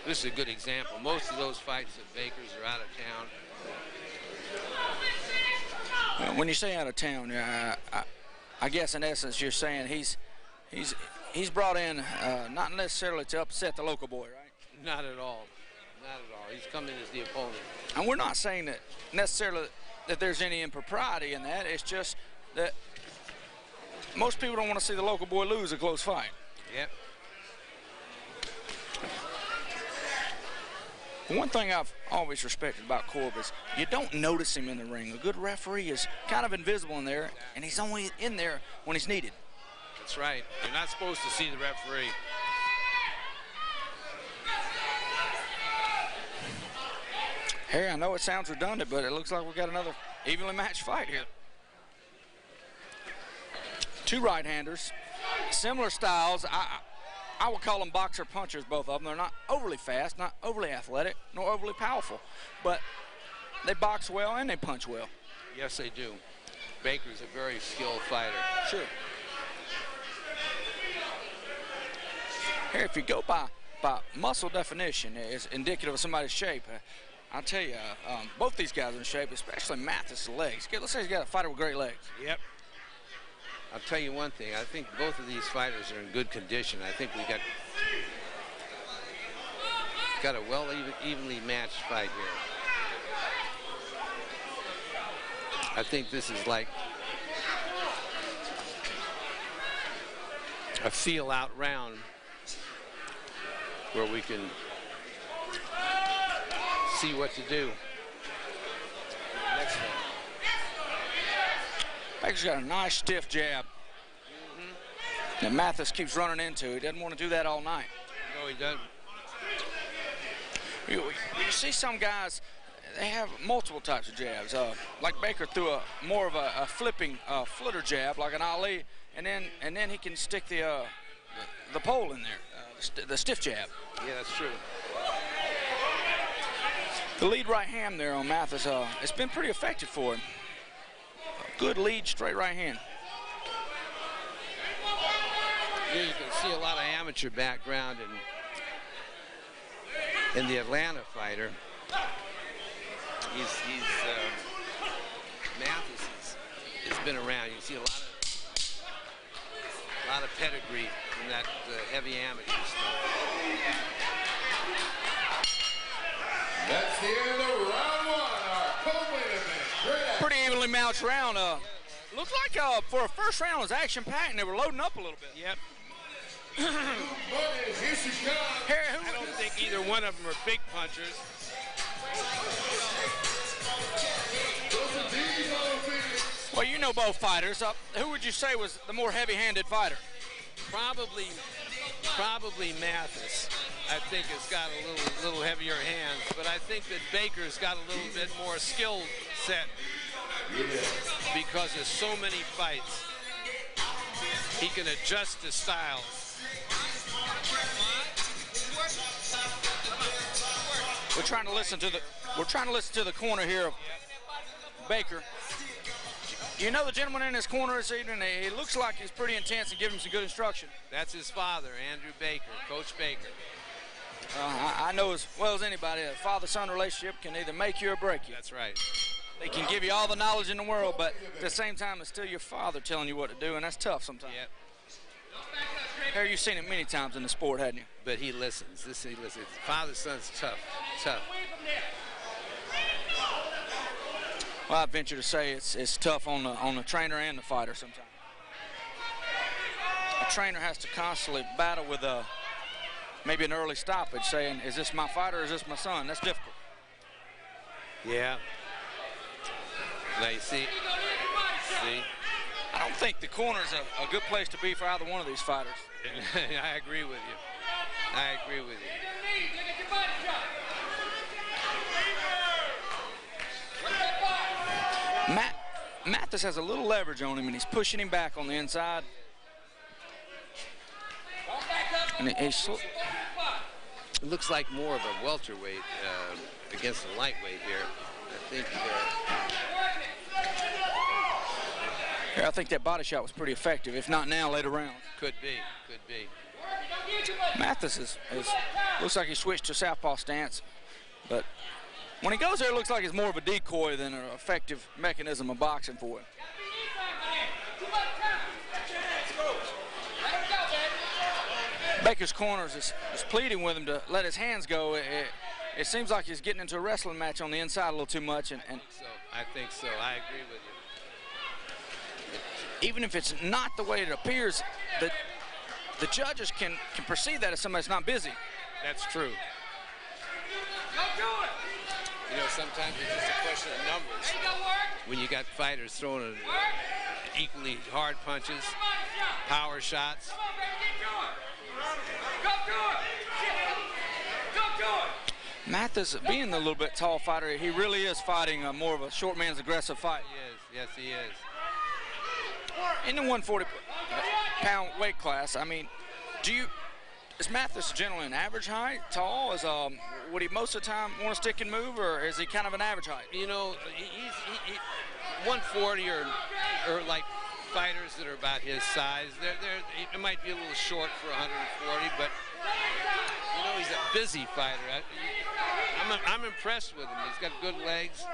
This is a good example. Most of those fights at Baker's are out of town. When you say out of town, I guess in essence you're saying he's brought in not necessarily to upset the local boy, right? Not at all. Not at all. He's come in as the opponent. And we're not saying that necessarily that there's any impropriety in that. It's just that most people don't want to see the local boy lose a close fight. Yep. One thing I've always respected about Corb is you don't notice him in the ring. A good referee is kind of invisible in there, and he's only in there when he's needed. That's right. You're not supposed to see the referee. Hey, I know it sounds redundant, but it looks like we've got another evenly matched fight here. Two right-handers, similar styles. I would call them boxer punchers, both of them. They're not overly fast, not overly athletic, nor overly powerful, but they box well and they punch well. Yes, they do. Baker's a very skilled fighter. Sure. Here, if you go by muscle definition, it's indicative of somebody's shape. I'll tell you, both these guys are in shape, especially Mathis' legs. Let's say he's got a fighter with great legs. Yep. I'll tell you one thing. I think both of these fighters are in good condition. I think we got a evenly matched fight here. I think this is like a feel-out round where we can see what to do. Next one. Baker's got a nice stiff jab that Mathis keeps running into. He doesn't want to do that all night. No, he doesn't. You see some guys, they have multiple types of jabs. Like Baker threw more of a flipping flitter jab, like an Ali, and then he can stick the pole in there, the stiff jab. Yeah, that's true. The lead right hand there on Mathis, it's been pretty effective for him. Good lead straight right hand. Here you can see a lot of amateur background in the Atlanta fighter. Mathis has been around. You can see a lot of pedigree in that heavy amateur stuff. That's the end of round one. Our co-main event. Pretty evenly matched round. Looked like for a first round it was action-packed and they were loading up a little bit. Yep. Here she comes. I don't think either one of them are big punchers. Well, you know both fighters. Who would you say was the more heavy-handed fighter? Probably Mathis. I think has got a little heavier hands, but I think that Baker's got a little bit more skill set because of so many fights. He can adjust his styles. We're trying to listen to the corner here of Baker. You know the gentleman in his corner this evening, he looks like he's pretty intense and giving him some good instruction. That's his father, Andrew Baker, Coach Baker. I know as well as anybody a father-son relationship can either make you or break you. That's right. They can give you all the knowledge in the world, but at the same time, it's still your father telling you what to do, and that's tough sometimes. Yep. Harry, you've seen it many times in the sport, hadn't you? But he listens. He listens. Father-son's tough. Well, I venture to say it's tough on the trainer and the fighter sometimes. A trainer has to constantly battle with maybe an early stoppage, saying, is this my fighter or is this my son? That's difficult. Yeah. Now you see. I don't think the corner is a good place to be for either one of these fighters. I agree with you. Mathis has a little leverage on him, and he's pushing him back on the inside. And it looks like more of a welterweight against a lightweight here. I think that body shot was pretty effective, if not now, later rounds. Could be. Mathis looks like he switched to southpaw stance, but when he goes there, it looks like it's more of a decoy than an effective mechanism of boxing for him. Baker's corners is pleading with him to let his hands go. It seems like he's getting into a wrestling match on the inside a little too much. And I think so. I agree with you. Even if it's not the way it appears, the judges can perceive that as somebody that's not busy. That's true. You know, sometimes it's just a question of numbers. When you got fighters throwing equally hard punches, power shots. Mathis, being the little bit tall fighter, he really is fighting more of a short man's aggressive fight. He is. Yes, he is. In the 140-pound weight class, I mean, is Mathis generally an average height, tall? Would he most of the time want to stick and move, or is he kind of an average height? You know, he's 140 or like fighters that are about his size. It might be a little short for 140, but you know, he's a busy fighter. I'm impressed with him. He's got good legs.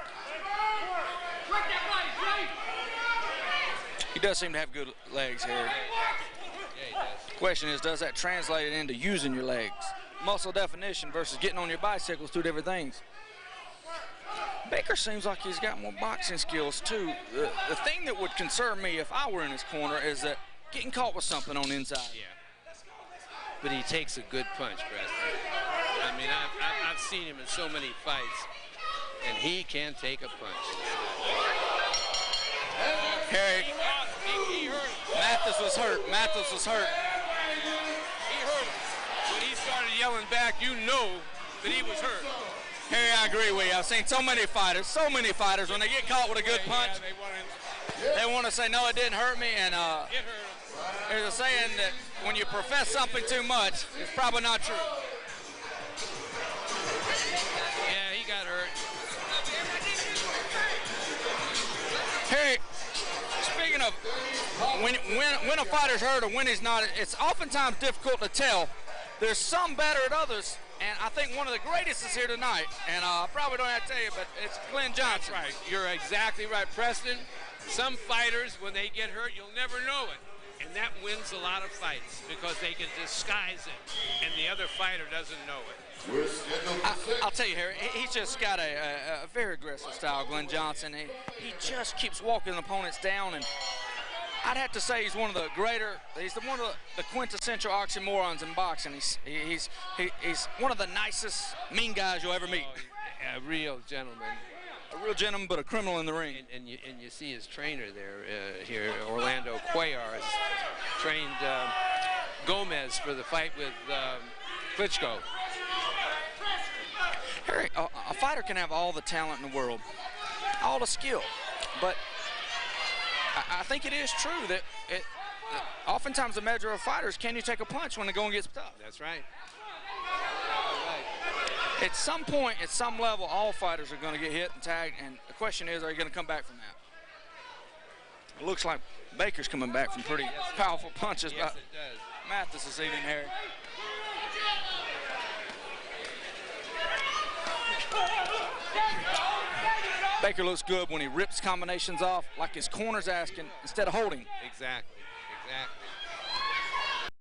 He does seem to have good legs here. Yeah, he does. The question is, does that translate into using your legs? Muscle definition versus getting on your bicycles, two different things. Baker seems like he's got more boxing skills too. The thing that would concern me if I were in his corner is that getting caught with something on the inside. Yeah. But he takes a good punch, Preston. I mean, I've seen him in so many fights, and he can take a punch. Harry, He hurt him. Mathis was hurt. Mathis was hurt. He hurt him. When he started yelling back, you know that he was hurt. Harry, I agree with you. I've seen so many fighters, when they get caught with a good punch, they want to say, no, it didn't hurt me. And It hurt him. there's a saying that when you profess something too much, it's probably not true. Yeah, he got hurt. Harry, speaking of when a fighter's hurt or when he's not, it's oftentimes difficult to tell. There's some better at others, and I think one of the greatest is here tonight. And I probably don't have to tell you, but it's Glenn Johnson. That's right. You're exactly right, Preston. Some fighters, when they get hurt, you'll never know it. And that wins a lot of fights because they can disguise it, and the other fighter doesn't know it. I'll tell you, Harry, he's just got a very aggressive style, Glenn Johnson. He just keeps walking opponents down, and I'd have to say he's one of the one of the quintessential oxymorons in boxing. He's one of the nicest, mean guys you'll ever meet. Oh, a real gentleman. A real gentleman, but a criminal in the ring. And you see his trainer there here, Orlando Cuellar, has trained Gomez for the fight with Klitschko. Harry, a fighter can have all the talent in the world, all the skill, but I think it is true that oftentimes the measure of fighters, can you take a punch when the going gets tough? That's right. At some point, at some level, all fighters are going to get hit and tagged, and the question is, are you going to come back from that? It looks like Baker's coming back from pretty powerful punches. Yes, it does. Mathis this evening, Harry. Baker looks good when he rips combinations off like his corner's asking instead of holding. Exactly.